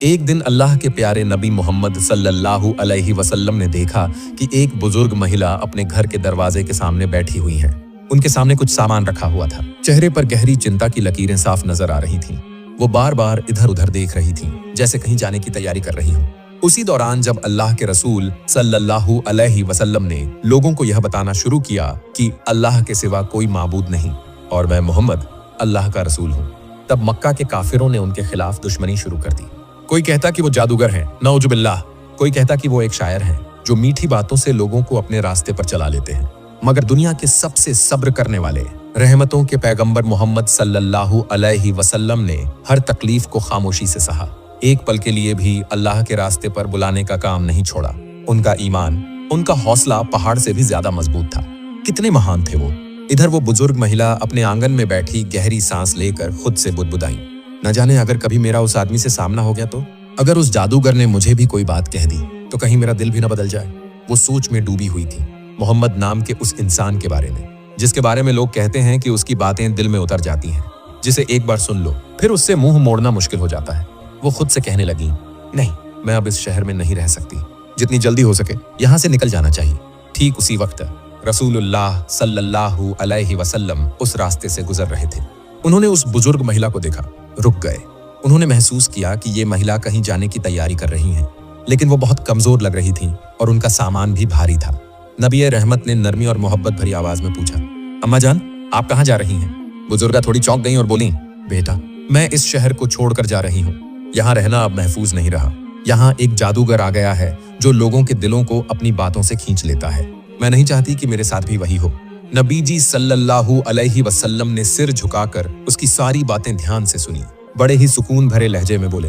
एक दिन अल्लाह के प्यारे नबी मोहम्मद सल्लल्लाहु अलैहि वसल्लम ने देखा कि एक बुजुर्ग महिला अपने घर के दरवाजे के सामने बैठी हुई है। उनके सामने कुछ सामान रखा हुआ था। चेहरे पर गहरी चिंता की लकीरें साफ नजर आ रही थीं। वो बार बार इधर उधर देख रही थीं, जैसे कहीं जाने की तैयारी कर रही हो। उसी दौरान जब अल्लाह के रसूल सल्लल्लाहु अलैहि वसल्लम ने लोगों को यह बताना शुरू किया कि अल्लाह के सिवा कोई माबूद नहीं और मैं मोहम्मद अल्लाह का रसूल हूँ, तब मक्का के काफिरों ने उनके खिलाफ दुश्मनी शुरू कर दी। कोई कहता कि वो जादूगर हैं, नऊजुबिल्लाह। कोई कहता कि वो एक शायर हैं जो मीठी बातों से लोगों को अपने रास्ते पर चला लेते हैं। मगर दुनिया के सबसे सब्र करने वाले रहमतों के पैगंबर मोहम्मद सल्लल्लाहु अलैहि वसल्लम ने हर तकलीफ को खामोशी से सहा। एक पल के लिए भी अल्लाह के रास्ते पर बुलाने का काम नहीं छोड़ा। उनका ईमान, उनका हौसला पहाड़ से भी ज्यादा मजबूत था। कितने महान थे वो। इधर वो बुजुर्ग महिला अपने आंगन में बैठी गहरी सांस लेकर खुद से बुदबुदाई, न जाने अगर कभी मेरा उस आदमी से सामना हो गया तो, अगर उस जादूगर ने मुझे भी कोई बात कह दी तो कहीं मेरा दिल भी न बदल जाए। वो सोच में डूबी हुई थी, मोहम्मद नाम के उस इंसान के बारे में, जिसके बारे में लोग कहते हैं कि उसकी बातें दिल में उतर जाती हैं, जिसे एक बार सुन लो फिर उससे मुंह मोड़ना मुश्किल हो जाता है। वो खुद से कहने लगी, नहीं, मैं अब इस शहर में नहीं रह सकती, जितनी जल्दी हो सके यहाँ से निकल जाना चाहिए। ठीक उसी वक्त रसूलुल्लाह सल्लल्लाहु अलैहि वसल्लम उस रास्ते से गुजर रहे थे। उन्होंने उस बुजुर्ग महिला को देखा, रुक गए। उन्होंने महसूस किया कि ये महिला कहीं जाने की तैयारी कर रही हैं, लेकिन वो बहुत कमजोर लग रही थीं और उनका सामान भी भारी था। नबी रहमत ने नरमी और मोहब्बत भरी आवाज में पूछा, अम्मा जान, आप कहाँ जा रही हैं? बुजुर्गा थोड़ी चौंक गईं और बोली, बेटा, मैं इस शहर को छोड़कर जा रही हूँ। यहाँ रहना अब महफूज नहीं रहा। यहाँ एक जादूगर आ गया है जो लोगों के दिलों को अपनी बातों से खींच लेता है। मैं नहीं चाहती कि मेरे साथ भी वही हो। नबी जी सल्लल्लाहु अलैहि वसल्लम ने सिर झुकाकर उसकी सारी बातें ध्यान से सुनी। बड़े ही सुकून भरे लहजे में बोले,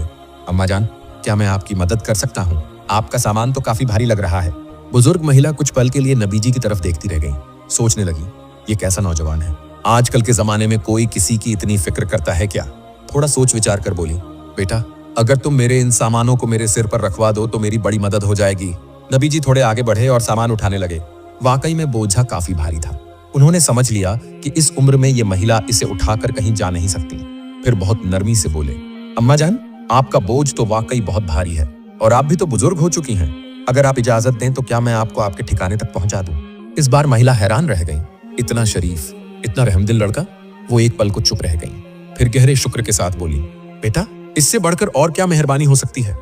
अम्मा जान, क्या मैं आपकी मदद कर सकता हूँ? आपका सामान तो काफी भारी लग रहा है। बुजुर्ग महिला कुछ पल के लिए नबी जी की तरफ देखती रह गई। सोचने लगी, ये कैसा नौजवान है। आजकल के जमाने में कोई किसी की इतनी फिक्र करता है क्या? थोड़ा सोच विचार कर बोली, बेटा, अगर तुम मेरे इन सामानों को मेरे सिर पर रखवा दो तो मेरी बड़ी मदद हो जाएगी। नबी जी थोड़े आगे बढ़े और सामान उठाने लगे। वाकई में बोझा काफी भारी था। उन्होंने समझ लिया कि इस उम्र में ये महिला इसे उठाकर कहीं जा नहीं सकती। फिर बहुत नरमी से बोले, अम्मा जान, आपका बोझ तो वाकई बहुत भारी है और आप भी तो बुजुर्ग हो चुकी हैं। अगर आप इजाजत दें तो क्या मैं आपको आपके ठिकाने तक पहुंचा दूं? इस बार महिला हैरान रह गई। इतना शरीफ, इतना रहमदिल लड़का। वो एक पल को चुप रह गई, फिर गहरे शुक्र के साथ बोली, बेटा, इससे बढ़कर और क्या मेहरबानी हो सकती है?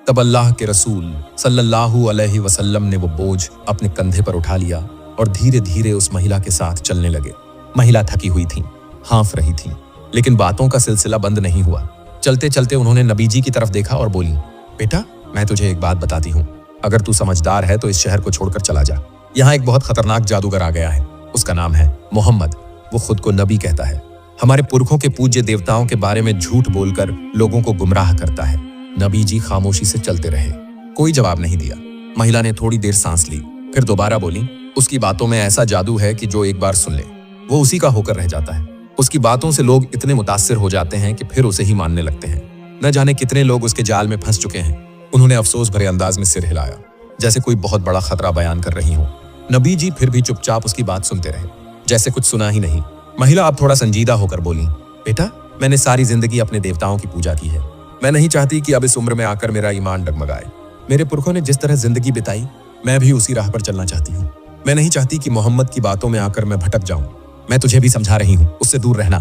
तब अल्लाह के रसूल सल्लल्लाहु अलैहि वसल्लम ने वो बोझ अपने कंधे पर उठा लिया और धीरे धीरे उस महिला के साथ चलने लगे। महिला थकी हुई थी, हाँफ रही थी, लेकिन बातों का सिलसिला बंद नहीं हुआ। चलते चलते उन्होंने नबी जी की तरफ देखा और बोली, बेटा, मैं तुझे एक बात बताती हूँ। अगर तू समझदार है तो इस शहर को छोड़कर चला जा। यहाँ एक बहुत खतरनाक जादूगर आ गया है। उसका नाम है मोहम्मद। वो खुद को नबी कहता है। हमारे पुरखों के पूज्य देवताओं के बारे में झूठ बोलकर लोगों को गुमराह करता है। नबी जी खामोशी से चलते रहे, कोई जवाब नहीं दिया। महिला ने थोड़ी देर सांस ली, फिर दोबारा बोली, उसकी बातों में ऐसा जादू है कि जो एक बार सुन ले वो उसी का होकर रह जाता है। उसकी बातों से लोग इतने मुतासिर हो जाते हैं कि फिर उसे ही मानने लगते हैं। न जाने कितने लोग उसके जाल में फंस चुके हैं। उन्होंने अफसोस भरे अंदाज में सिर हिलाया, जैसे कोई बहुत बड़ा खतरा बयान कर रही हो। नबी जी फिर भी चुपचाप उसकी बात सुनते रहे, जैसे कुछ सुना ही नहीं। महिला अब थोड़ा संजीदा होकर बोली, बेटा, मैंने सारी जिंदगी अपने देवताओं की पूजा की है। मैं नहीं चाहती कि अब इस उम्र में आकर मेरा ईमान डगमगाए। मेरे पुरखों ने जिस तरह जिंदगी बिताई, मैं भी उसी राह पर चलना चाहती हूँ। मैं नहीं चाहती कि मोहम्मद की बातों में आकर मैं भटक जाऊं। मैं तुझे भी समझा रही हूँ, उससे दूर रहना।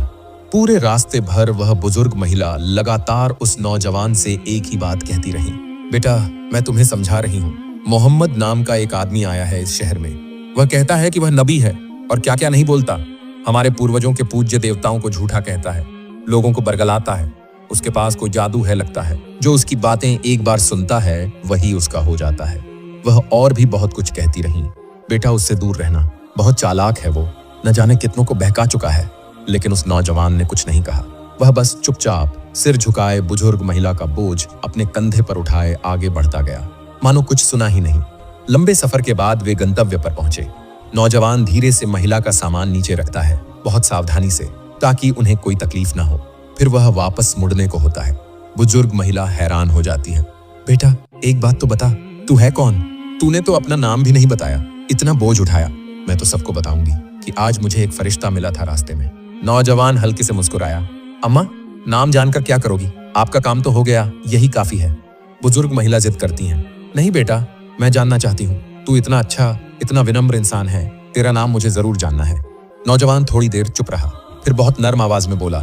पूरे रास्ते भर वह बुजुर्ग महिला लगातार उस नौजवान से एक ही बात कहती रही, बेटा, मैं तुम्हें समझा रही हूँ। मोहम्मद नाम का एक आदमी आया है इस शहर में। वह कहता है कि वह नबी है और क्या क्या नहीं बोलता। हमारे पूर्वजों के पूज्य देवताओं को झूठा कहता है, लोगों को बरगलाता है। उसके पास कोई जादू है लगता है। जो उसकी बातें एक बार सुनता है वही उसका हो जाता है। वह और भी बहुत कुछ कहती रही, बेटा, उससे दूर रहना। बहुत चालाक है वो, न जाने कितनों को बहका चुका है। लेकिन उस नौजवान ने कुछ नहीं कहा। वह बस चुपचाप सिर झुकाए बुजुर्ग महिला का बोझ अपने कंधे पर उठाए आगे बढ़ता गया, मानो कुछ सुना ही नहीं। लंबे सफर के बाद वे गंतव्य पर पहुंचे। नौजवान धीरे से महिला का सामान नीचे रखता है, बहुत सावधानी से, ताकि उन्हें कोई तकलीफ ना हो। फिर वह वापस मुड़ने को होता है। बुजुर्ग महिला हैरान हो जाती है, बेटा, एक बात तो बता, तू है कौन? तूने तो अपना नाम भी नहीं बताया, इतना बोझ उठाया। मैं तो सबको बताऊंगी कि आज मुझे एक फरिश्ता मिला था रास्ते में। नौजवान हल्के से मुस्कुराया, अम्मा, नाम जानकर क्या करोगी? आपका काम तो हो गया, यही काफी है। बुजुर्ग महिला जिद करती हैं, नहीं बेटा, मैं जानना चाहती हूँ, तू इतना अच्छा, इतना विनम्र इंसान है, तेरा नाम मुझे जरूर जानना है। नौजवान थोड़ी देर चुप रहा, फिर बहुत नर्म आवाज में बोला,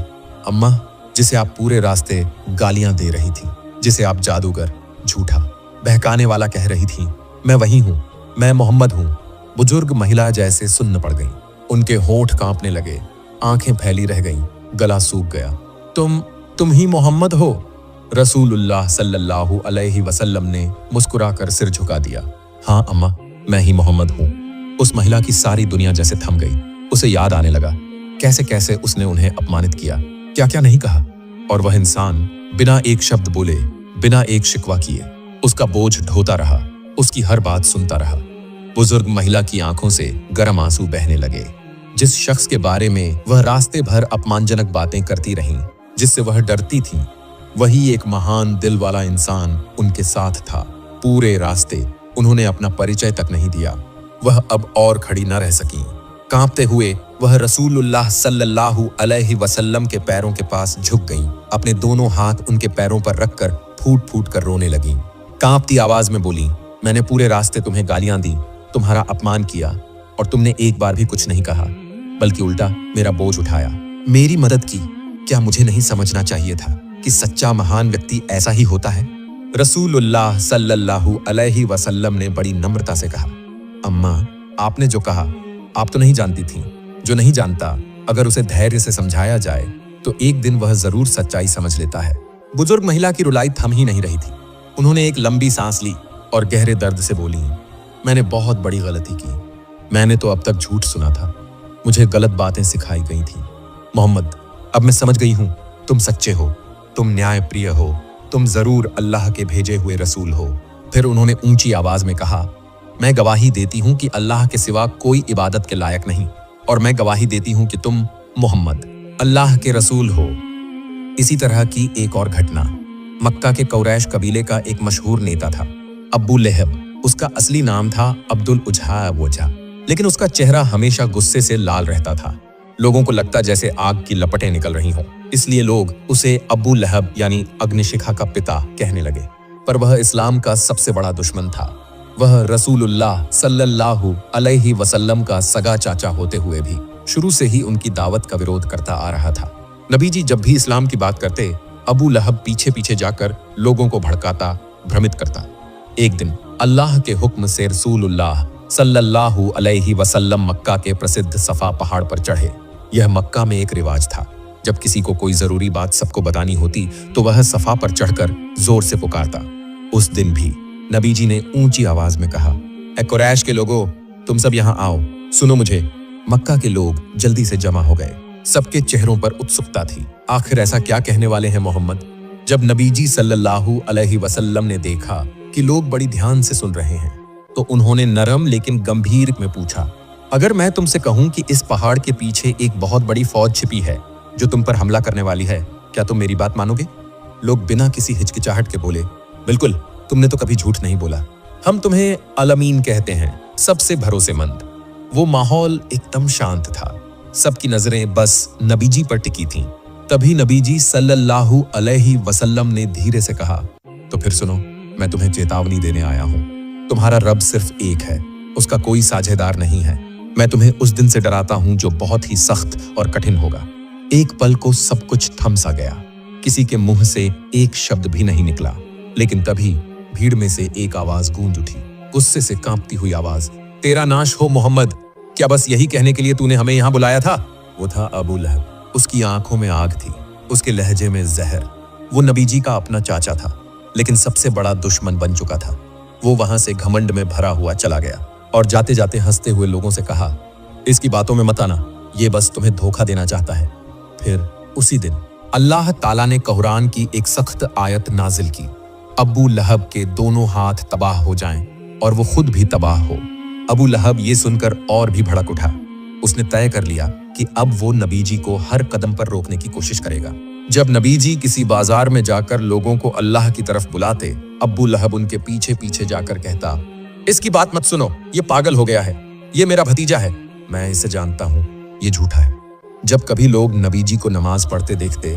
अम्मा, जिसे आप पूरे रास्ते गालियां दे रही थी, जिसे आप जादूगर, झूठा, बहकाने वाला कह रही थी, मैं वही हूँ, मैं मोहम्मद हूँ। बुजुर्ग महिला जैसे सुन्न पड़ गई, उनके होंठ कांपने लगे, आंखें फैली रह गईं, गला सूख गया। तुम ही मोहम्मद हो? रसूलुल्लाह सल्लल्लाहु अलैहि वसल्लम ने मुस्कुराकर सिर झुका दिया। हाँ अम्मा, मैं ही मोहम्मद हूँ। उस महिला की सारी दुनिया जैसे थम गई। उसे याद आने लगा कैसे कैसे उसने उन्हें अपमानित किया, क्या क्या नहीं कहा, और वह इंसान बिना एक शब्द बोले, बिना एक शिकवा किए उसका बोझ ढोता रहा, उसकी हर बात सुनता रहा। बुजुर्ग महिला की आंखों से गर्म आंसू बहने लगे। जिस शख्स के बारे में वह रास्ते भर अपमानजनक बातें करती रहीं, जिससे वह डरती थीं, वही एक महान दिल वाला इंसान उनके साथ था। पूरे रास्ते उन्होंने अपना परिचय तक नहीं दिया। वह अब और खड़ी न रह सकी। कांपते हुए वह रसूलुल्लाह सल्लल्लाहु अलैहि वसल्लम के पैरों के पास झुक गईं, अपने दोनों हाथ उनके पैरों पर रखकर फूट फूट कर रोने लगीं। कांपती आवाज में बोली, मैंने पूरे रास्ते तुम्हें गालियां दी, तुम्हारा अपमान किया, और तुमने एक बार भी कुछ नहीं कहा, बल्कि उल्टा मेरा बोझ उठाया, मेरी मदद की। क्या मुझे नहीं समझना चाहिए था कि सच्चा महान व्यक्ति ऐसा ही होता है? रसूलुल्लाह सल्लल्लाहु अलैहि वसल्लम ने बड़ी नम्रता से कहा, अम्मा, आपने जो कहा आप तो नहीं जानती थीं। जो नहीं जानता, अगर उसे धैर्य से समझाया जाए तो एक दिन वह जरूर सच्चाई समझ लेता है। बुजुर्ग महिला की रुलाई थम ही नहीं रही थी। उन्होंने एक लंबी सांस ली और गहरे दर्द से बोली, मैंने बहुत बड़ी गलती की। मैंने तो अब तक झूठ सुना था, मुझे गलत बातें सिखाई गई थी। मोहम्मद, अब मैं समझ गई हूं, तुम सच्चे हो, तुम न्याय प्रिय हो, तुम जरूर अल्लाह के भेजे हुए रसूल हो। फिर उन्होंने ऊंची आवाज में कहा, मैं गवाही देती हूं कि अल्लाह के सिवा कोई इबादत के लायक नहीं, और मैं गवाही देती हूं कि तुम मोहम्मद अल्लाह के रसूल हो। इसी तरह की एक और घटना, मक्का के कुरैश कबीले का एक मशहूर नेता था, अबू लहब। उसका असली नाम था अब्दुल उजहा वोजा, लेकिन उसका चेहरा हमेशा गुस्से से लाल रहता था। लोगों को लगता जैसे आग की लपटें निकल रही हों, इसलिए लोग उसे अबू लहब यानी अग्निशिखा का पिता कहने लगे। पर वह इस्लाम का सबसे बड़ा दुश्मन था। वह रसूलुल्लाह सल्लल्लाहु अलैहि वसल्लम का सगा चाचा होते हुए भी शुरू से ही उनकी दावत का विरोध करता आ रहा था। नबी जी जब भी इस्लाम की बात करते, अबू लहब पीछे पीछे जाकर लोगों को भड़काता, भ्रमित करता। एक दिन अल्लाह के हुक्म से रसूलुल्लाह सल्लल्लाहु अलैहि वसल्लम मक्का के प्रसिद्ध सफा पहाड़ पर चढ़े। यह मक्का में एक रिवाज था, जब किसी को कोई जरूरी बात सबको बतानी होती तो वह सफा पर चढ़कर जोर से पुकारता। उस दिन भी नबी जी ने ऊंची आवाज में कहा, ए कुरैश के लोगों, तुम सब यहाँ आओ, सुनो मुझे। मक्का के लोग जल्दी से जमा हो गए। सबके चेहरों पर उत्सुकता थी, आखिर ऐसा क्या कहने वाले हैं मोहम्मद। जब नबी जी सल्लल्लाहु अलैहि वसल्लम ने देखा कि लोग बड़ी ध्यान से सुन रहे हैं, तो उन्होंने नरम लेकिन गंभीर में पूछा, अगर मैं तुमसे कहूं कि इस पहाड़ के पीछे एक बहुत बड़ी फौज छिपी है जो तुम पर हमला करने वाली है, क्या तुम मेरी बात मानोगे? लोग बिना किसी हिचकिचाहट के बोले, बिल्कुल, तुमने तो कभी झूठ नहीं बोला। हम तुम्हें अल-अमीन कहते हैं, सबसे भरोसेमंद। वो माहौल एकदम शांत था। सबकी नजरें बस नबी जी पर टिकी थीं। तभी नबी जी सल्लल्लाहु अलैहि वसल्लम ने धीरे से कहा, तो फिर सुनो, मैं तुम्हें चेतावनी देने आया हूं। तुम्हारा रब सिर्फ एक है, उसका कोई साझेदार नहीं है। मैं तुम्हें उस दिन से डराता हूं जो बहुत ही सख्त और कठिन होगा। एक पल को सब कुछ थम सा गया। किसी के मुंह से एक शब्द भी नहीं निकला। लेकिन तभी भीड़ में से एक आवाज गूंज उठी, गुस्से से कांपती हुई आवाज, तेरा नाश हो मोहम्मद, क्या बस यही कहने के लिए तूने हमें यहाँ बुलाया था? वो था अबू लहब। उसकी आंखों में आग थी, उसके लहजे में जहर। वो नबी जी का अपना चाचा था, लेकिन सबसे बड़ा दुश्मन बन चुका था। वो वहां से घमंड में भरा हुआ चला गया और जाते जाते हंसते हुए लोगों से कहा, इसकी बातों में मत आना, ये बस तुम्हें धोखा देना चाहता है। फिर उसी दिन अल्लाह ताला ने कुरान की एक सख्त आयत नाजिल की, अबू लहब के दोनों हाथ तबाह हो जाएं और वो खुद भी तबाह हो। अबू लहब ये सुनकर और भी भड़क उठा। उसने तय कर लिया कि अब वो नबी जी को हर कदम पर रोकने की कोशिश करेगा। जब नबी जी किसी बाजार में जाकर लोगों को अल्लाह की तरफ बुलाते, अबू लहब उनके पीछे पीछे जाकर कहता, इसकी बात मत सुनो, ये पागल हो गया है, ये मेरा भतीजा है, मैं इसे जानता हूँ, ये झूठा है। जब कभी लोग नबी जी को नमाज पढ़ते देखते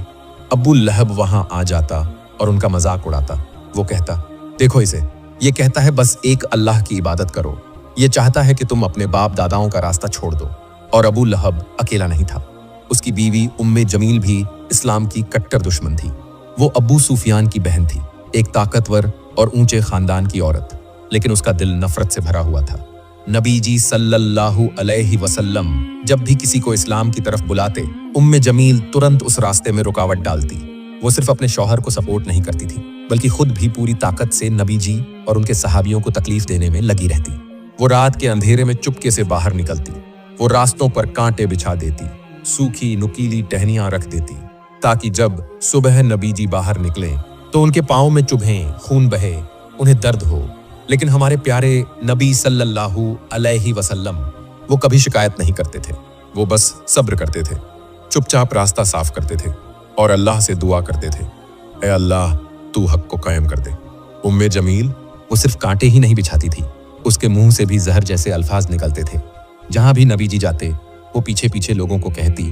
अब्बू लहब वहां आ जाता और उनका मजाक उड़ाता। वो कहता, देखो इसे, ये कहता है बस एक अल्लाह की इबादत करो, ये चाहता है कि तुम अपने बाप दादाओं का रास्ता छोड़ दो। और अबू लहब अकेला नहीं था, उसकी बीवी उम्मे जमील भी इस्लाम की कट्टर दुश्मन थी। वो अब्बू सुफियान की बहन थी, एक ताकतवर और ऊंचे खानदान की औरत, लेकिन उसका दिल नफरत से भरा हुआ था। नबी जी सल्लल्लाहु अलैहि वसल्लम जब भी किसी को इस्लाम की तरफ बुलाते, उम्मे जमील तुरंत उस रास्ते में रुकावट डालती। वो सिर्फ अपने शौहर को सपोर्ट नहीं करती थी, बल्कि खुद भी पूरी ताकत से नबी जी और उनके सहाबियों को तकलीफ देने में लगी रहती। वो रात के अंधेरे में चुपके से बाहर निकलती, वो रास्तों पर कांटे बिछा देती, सूखी नुकीली टहनियां रख देती, ताकि जब सुबह नबी जी बाहर निकले तो उनके पाँव में चुभें, खून बहे, उन्हें दर्द हो। लेकिन हमारे प्यारे नबी सल्लल्लाहु अलैहि वसल्लम वो कभी शिकायत नहीं करते थे। वो बस सब्र करते थे, चुपचाप रास्ता साफ करते थे और अल्लाह से दुआ करते थे, ए अल्लाह तू हक को कायम कर दे। उम्मे जमील वो सिर्फ कांटे ही नहीं बिछाती थी, उसके मुंह से भी जहर जैसे अल्फाज निकलते थे। जहां भी नबी जी जाते वो पीछे पीछे लोगों को कहती,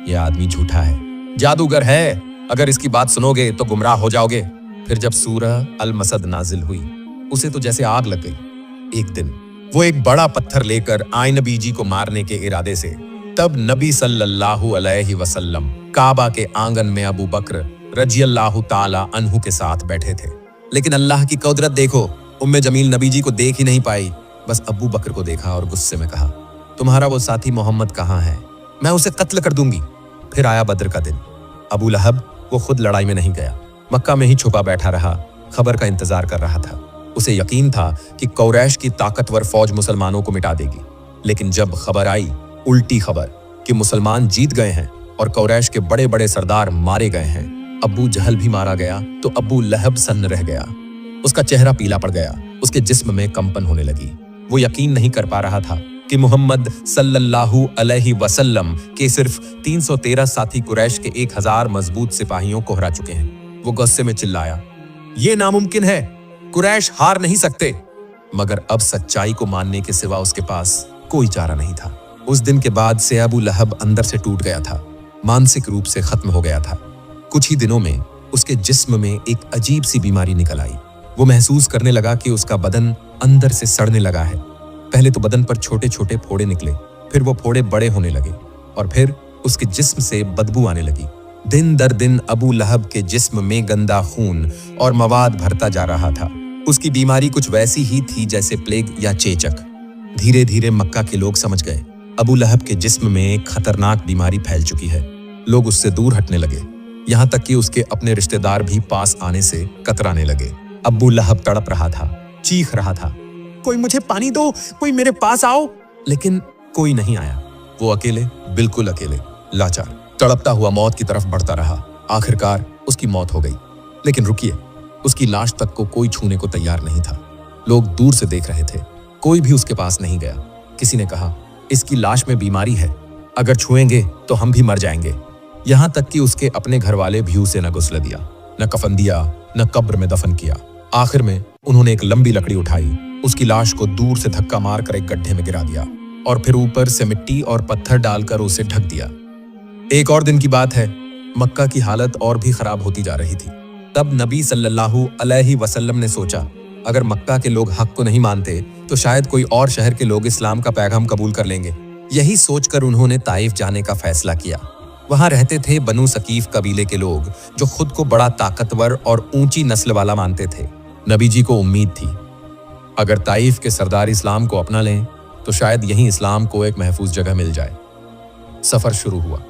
ये आदमी झूठा है, जादूगर है, अगर इसकी बात सुनोगे तो गुमराह हो जाओगे। फिर जब सूरह अल मसद नाजिल हुई, उसे तो जैसे आग लग गई। एक दिन वो एक बड़ा पत्थर लेकर आए नबी जी को मारने के इरादे से। तब नबी सल्लल्लाहु अलैहि वसल्लम काबा के आंगन में अबू बकर रज़ियल्लाहु ताला अन्हु के साथ बैठे थे। लेकिन अल्लाह की कुदरत देखो, उम्मे जमील नबी जी को देख ही नहीं पाई, बस अबू बकर को देखा और गुस्से में कहा, तुम्हारा वो साथी मोहम्मद कहाँ है? मैं उसे कत्ल कर दूंगी। फिर आया बद्र का दिन। अबू लहब वो खुद लड़ाई में नहीं गया, मक्का में ही छुपा बैठा रहा, खबर का इंतजार कर रहा था। उसे यकीन था कि कुरैश की ताकतवर फौज मुसलमानों को मिटा देगी। लेकिन जब खबर आई, उल्टी खबर, कि मुसलमान जीत गए हैं और कुरैश के बड़े बड़े सरदार मारे गए हैं, अबू जहल भी मारा गया, तो अबू लहब सन्न रह गया। उसका चेहरा पीला पड़ गया, उसके जिस्म में कंपन होने लगी। वो यकीन नहीं कर पा रहा था कि मोहम्मद सल्लल्लाहु अलैहि वसल्लम के सिर्फ 313 साथी कुरैश के 1000 मजबूत सिपाहियों को हरा चुके हैं। वो गुस्से में चिल्लाया, ये नामुमकिन है, कुरैश हार नहीं सकते। मगर अब सच्चाई को मानने के सिवा उसके पास कोई चारा नहीं था। उस दिन के बाद से अबू लहब अंदर से टूट गया था, मानसिक रूप से खत्म हो गया था। कुछ ही दिनों में उसके जिस्म में एक अजीब सी बीमारी निकल आई। वो महसूस करने लगा कि उसका बदन अंदर से सड़ने लगा है। पहले तो बदन पर छोटे छोटे फोड़े निकले, फिर वो फोड़े बड़े होने लगे और फिर उसके जिस्म से बदबू आने लगी। दिन दर दिन अबू लहब के जिस्म में गंदा खून और मवाद भरता जा रहा था। उसकी बीमारी कुछ वैसी ही थी जैसे प्लेग या चेचक। धीरे धीरे मक्का के लोग समझ गए, अबू लहब के जिस्म में एक खतरनाक बीमारी फैल चुकी है। लोग उससे दूर हटने लगे, यहाँ तक कि उसके अपने रिश्तेदार भी पास आने से कतराने लगे। अबू लहब तड़प रहा था, चीख रहा था, कोई मुझे पानी दो, कोई मेरे पास आओ। लेकिन कोई नहीं आया। वो अकेले, बिल्कुल अकेले, लाचार, तड़पता हुआ मौत की तरफ बढ़ता रहा। आखिरकार उसकी मौत हो गई। लेकिन रुकिए, उसकी लाश तक को कोई छूने को तैयार नहीं था। लोग दूर से देख रहे थे, कोई भी उसके पास नहीं गया। किसी ने कहा, इसकी लाश में बीमारी है, अगर छुएंगे तो हम भी मर जाएंगे। यहाँ तक कि उसके अपने घर वाले भी उसे न गुस्ल दिया, न कफन दिया, न कब्र में दफन किया। आखिर में उन्होंने एक लंबी लकड़ी उठाई, उसकी लाश को दूर से धक्का मारकर एक गड्ढे में गिरा दिया और फिर ऊपर से मिट्टी और पत्थर डालकर उसे ढक दिया। एक और दिन की बात है, मक्का की हालत और भी खराब होती जा रही थी। तब नबी सल्लल्लाहु अलैहि वसल्लम ने सोचा, अगर मक्का के लोग हक को नहीं मानते तो शायद कोई और शहर के लोग इस्लाम का पैगाम कबूल कर लेंगे। यही सोचकर उन्होंने ताइफ जाने का फैसला किया। वहां रहते थे बनु सकीफ कबीले के लोग, जो खुद को बड़ा ताकतवर और ऊंची नस्ल वाला मानते थे। नबी जी को उम्मीद थी, अगर ताइफ के सरदार इस्लाम को अपना लें तो शायद यहीं इस्लाम को एक महफूज जगह मिल जाए। सफर शुरू हुआ।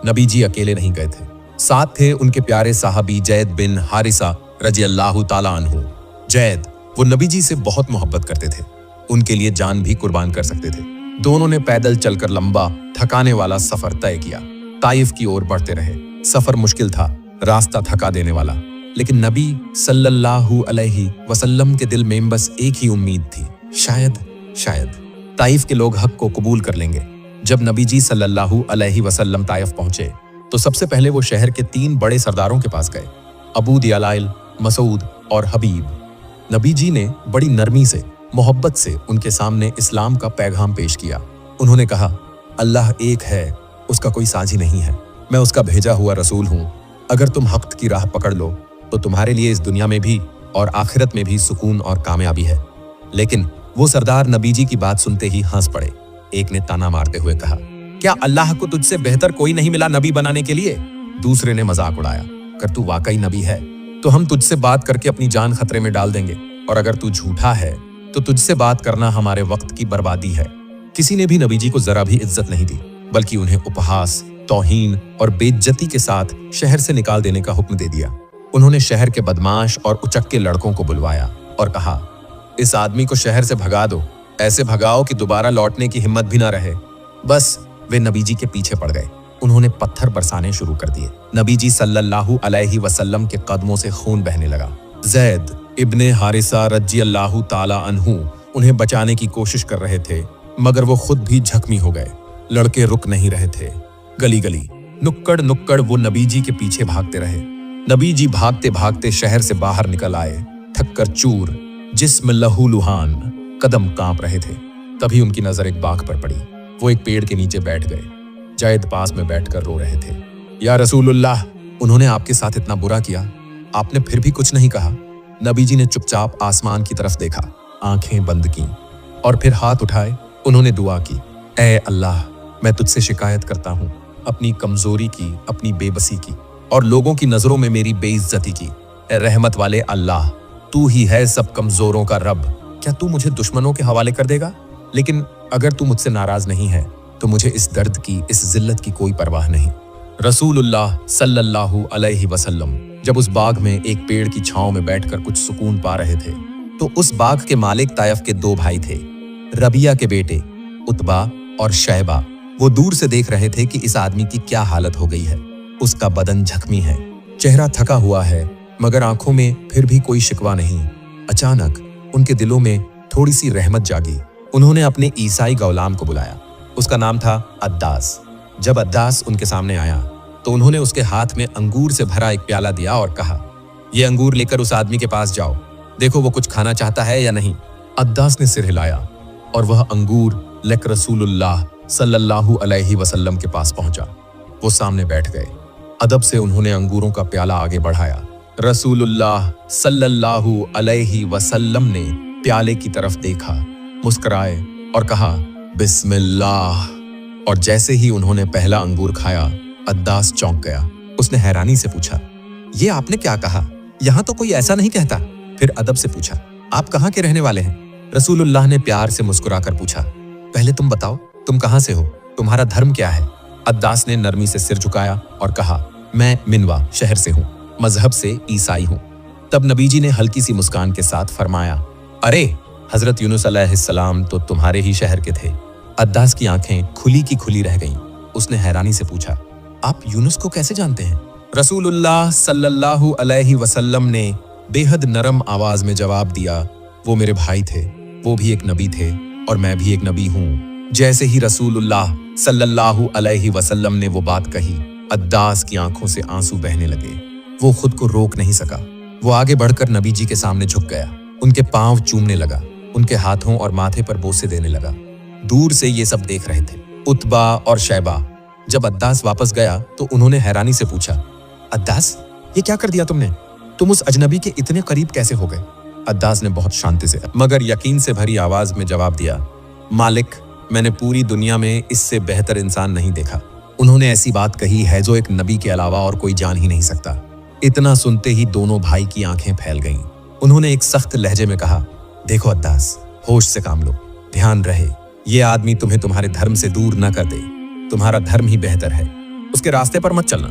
नबी जी अकेले नहीं गए थे, साथ थे उनके प्यारे साहबी जैद बिन हारिसा रज़ियल्लाहु ताला अन्हु। जैद वो नबी जी से बहुत मोहब्बत करते थे, उनके लिए जान भी कुर्बान कर सकते थे। दोनों ने पैदल चलकर लंबा थकाने वाला सफर तय किया। ताइफ की ओर बढ़ते रहे। सफर मुश्किल था, रास्ता थका देने वाला, लेकिन नबी सल्लल्लाहु अलैहि वसल्लम के दिल में बस एक ही उम्मीद थी, शायद ताइफ के लोग हक को कबूल कर लेंगे। जब नबी जी सल्लल्लाहु अलैहि वसल्लम ताइफ पहुंचे तो सबसे पहले वो शहर के 3 बड़े सरदारों के पास गए, अबू दियालाइल, मसूद और हबीब। नबी जी ने बड़ी नरमी से, मोहब्बत से उनके सामने इस्लाम का पैगाम पेश किया। उन्होंने कहा, अल्लाह एक है, उसका कोई साझी नहीं है, मैं उसका भेजा हुआ रसूल हूँ। अगर तुम हक की राह पकड़ लो तो तुम्हारे लिए इस दुनिया में भी और आखिरत में भी सुकून और कामयाबी है। लेकिन वो सरदार नबी जी की बात सुनते ही हंस पड़े। एक ने ताना मारते हुए कहा, क्या अल्लाह को तुझसे बेहतर कोई नहीं मिला नबी बनाने के लिए? दूसरे ने मजाक उड़ाया, अगर तू वाकई नबी है तो हम तुझसे बात करके अपनी जान खतरे में डाल देंगे, और अगर तू झूठा है तो तुझसे बात करना हमारे वक्त की बर्बादी है। किसी ने भी नबी जी को जरा भी इज्जत नहीं दी, बल्कि उन्हें उपहास, तौहीन और बेइज्जती के साथ शहर से निकाल देने का हुक्म दे दिया। उन्होंने शहर के बदमाश और उचक्के लड़कों को बुलवाया और कहा, इस आदमी को शहर से भगा दो, ऐसे भगाओ कि दोबारा लौटने की हिम्मत भी ना रहे। बस वे नबी जी के पीछे पड़ गए। उन्होंने पत्थर बरसाने शुरू कर दिए। नबी जी सल्लल्लाहु अलैहि वसल्लम के कदमों से खून बहने लगा। ज़ैद इब्ने हारिसा रज़ियल्लाहु ताला अन्हु उन्हें बचाने की कोशिश कर रहे थे, मगर वो खुद भी जख्मी हो गए। लड़के रुक नहीं रहे थे। गली गली, नुक्कड़ नुक्कड़ वो नबी जी के पीछे भागते रहे। नबी जी भागते भागते शहर से बाहर निकल आए, थककर चूर, जिस्म लहूलुहान, कदम कांप रहे थे। तभी उनकी नजर एक बाघ पर पड़ी। वो एक पेड़ के नीचे बैठ गए। जैद पास में बैठकर रो रहे थे। या रसूलुल्लाह, उन्होंने आपके साथ इतना बुरा किया, आपने फिर भी कुछ नहीं कहा। नबी जी ने चुपचाप आसमान की तरफ देखा, आंखें बंद की और फिर हाथ उठाए। उन्होंने दुआ की, ऐ अल्लाह, मैं तुझसे शिकायत करता हूँ अपनी कमजोरी की, अपनी बेबसी की और लोगों की नजरों में मेरी बेइज्जती की। ऐ रहमत वाले अल्लाह, तू ही है सब कमजोरों का रब। क्या तू मुझे दुश्मनों के हवाले कर देगा? लेकिन अगर तू मुझसे नाराज नहीं है तो मुझे इस दर्द की, इस जिल्लत की कोई परवाह नहीं। रसूलुल्लाह सल्लल्लाहु अलैहि वसल्लम जब उस बाग में एक पेड़ की छांव में बैठकर कुछ सुकून पा रहे थे तो उस बाग के मालिक तायफ के दो भाई थे, रबिया के बेटे उतबा और शैबा। वो दूर से देख रहे थे कि इस आदमी की क्या हालत हो गई है। उसका बदन जख्मी है, चेहरा थका हुआ है, मगर आंखों में फिर भी कोई शिकवा नहीं। अचानक उनके दिलों में थोड़ी सी रहमत जागी। उन्होंने अपने ईसाई गुलाम को बुलाया। उसका नाम था अद्दास। जब अद्दास उनके सामने आया तो उन्होंने उसके हाथ में अंगूर से भरा एक प्याला दिया और कहा, ये अंगूर लेकर उस आदमी के पास जाओ, देखो वो कुछ खाना चाहता है या नहीं। अद्दास ने सिर हिलाया और वह अंगूर लेकर रसूलुल्लाह सल्लल्लाहु अलैहि वसल्लम के पास पहुंचा। वो सामने बैठ गए। अदब से उन्होंने अंगूरों का प्याला आगे बढ़ाया। रसूलुल्लाह सल्लल्लाहु अलैहि वसल्लम ने प्याले की तरफ देखा, मुस्कुराए और कहा, बिस्मिल्लाह। और जैसे ही उन्होंने पहला अंगूर खाया, अद्दास चौंक गया। उसने हैरानी से पूछा, ये आपने क्या कहा? यहाँ तो कोई ऐसा नहीं कहता। फिर अदब से पूछा, आप कहाँ के रहने वाले हैं? रसूलुल्लाह ने प्यार से मुस्कुराकर पूछा, पहले तुम बताओ, तुम कहाँ से हो? तुम्हारा धर्म क्या है? अद्दास ने नरमी से सिर झुकाया और कहा, मैं मिनवा शहर से हूँ, मजहब से ईसाई हूँ। तब नबी जी ने हल्की सी मुस्कान के साथ फरमाया, अरे हजरत यूनुस अलैहिस्सलाम तो तुम्हारे ही शहर के थे। अद्दास की आंखें खुली की खुली रह गईं। उसने हैरानी से पूछा, आप यूनुस को कैसे जानते हैं? रसूलुल्लाह सल्लल्लाहु अलैहि वसल्लम ने बेहद नरम आवाज में जवाब दिया, वो मेरे भाई थे, वो भी एक नबी थे और मैं भी एक नबी हूँ। जैसे ही रसूलुल्लाह सल्लल्लाहु अलैहि वसल्लम ने वो बात कही, अद्दास की आंखों से आंसू बहने लगे। वो खुद को रोक नहीं सका। वो आगे बढ़कर नबी जी के सामने झुक गया, उनके पांव चूमने लगा, उनके हाथों और माथे पर बोसे देने लगा। दूर से ये सब देख रहे थे उतबा और शैबा। जब अद्दास वापस गया तो उन्होंने हैरानी से पूछा, अद्दास, ये क्या कर दिया तुमने? तुम उस अजनबी के इतने करीब कैसे हो गए? अद्दास ने बहुत शांति से मगर यकीन से भरी आवाज में जवाब दिया, मालिक, मैंने पूरी दुनिया में इससे बेहतर इंसान नहीं देखा। उन्होंने ऐसी बात कही है जो एक नबी के अलावा और कोई जान ही नहीं सकता। इतना सुनते ही दोनों भाई की आंखें फैल गईं। उन्होंने एक सख्त लहजे में कहा, देखो अद्दास, होश से काम लो, ध्यान रहे ये आदमी तुम्हें तुम्हारे धर्म से दूर न कर दे। तुम्हारा धर्म ही बेहतर है, उसके रास्ते पर मत चलना।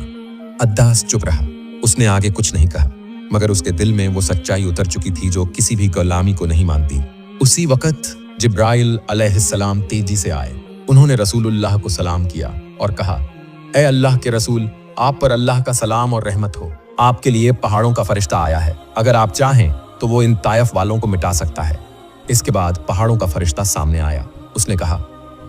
अद्दास चुप रहा। उसने आगे कुछ नहीं कहा, मगर उसके दिल में वो सच्चाई उतर चुकी थी जो किसी भी गुलामी को नहीं मानती। उसी वक्त जिब्राइल अलैहिस्सलाम तेजी से आए। उन्होंने रसूलुल्लाह को सलाम किया और कहा, ऐ अल्लाह के रसूल, आप पर अल्लाह का सलाम और रहमत हो। आपके लिए पहाड़ों का फरिश्ता आया है। अगर आप चाहें तो वो इन तायफ वालों को मिटा सकता है। इसके बाद पहाड़ों का फरिश्ता सामने आया। उसने कहा,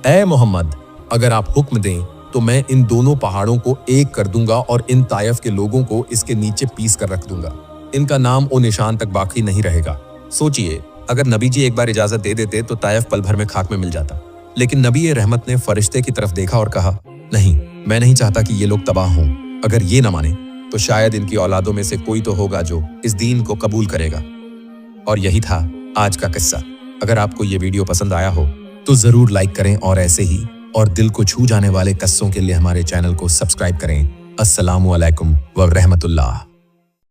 ऐ मोहम्मद, अगर आप हुक्म दें तो मैं इन दोनों पहाड़ों को एक कर दूंगा और इन तायफ के लोगों को इसके नीचे पीस कर रख दूंगा। इनका नाम और निशान तक बाकी नहीं रहेगा। सोचिए, अगर नबी जी एक बार इजाजत दे देते तो तायफ पल भर में खाक में मिल जाता। लेकिन नबी रहमत ने फरिश्ते की तरफ देखा और कहा, नहीं, मैं नहीं चाहता कि ये लोग तबाह हों। अगर ये न माने तो शायद इनकी औलादों में से कोई तो होगा जो इस दीन को कबूल करेगा। और यही था आज का किस्सा। अगर आपको ये वीडियो पसंद आया हो तो जरूर लाइक करें और ऐसे ही और दिल को छू जाने वाले किस्सों के लिए हमारे चैनल को सब्सक्राइब करें। अस्सलामु अलैकुम व रहमतुल्लाह।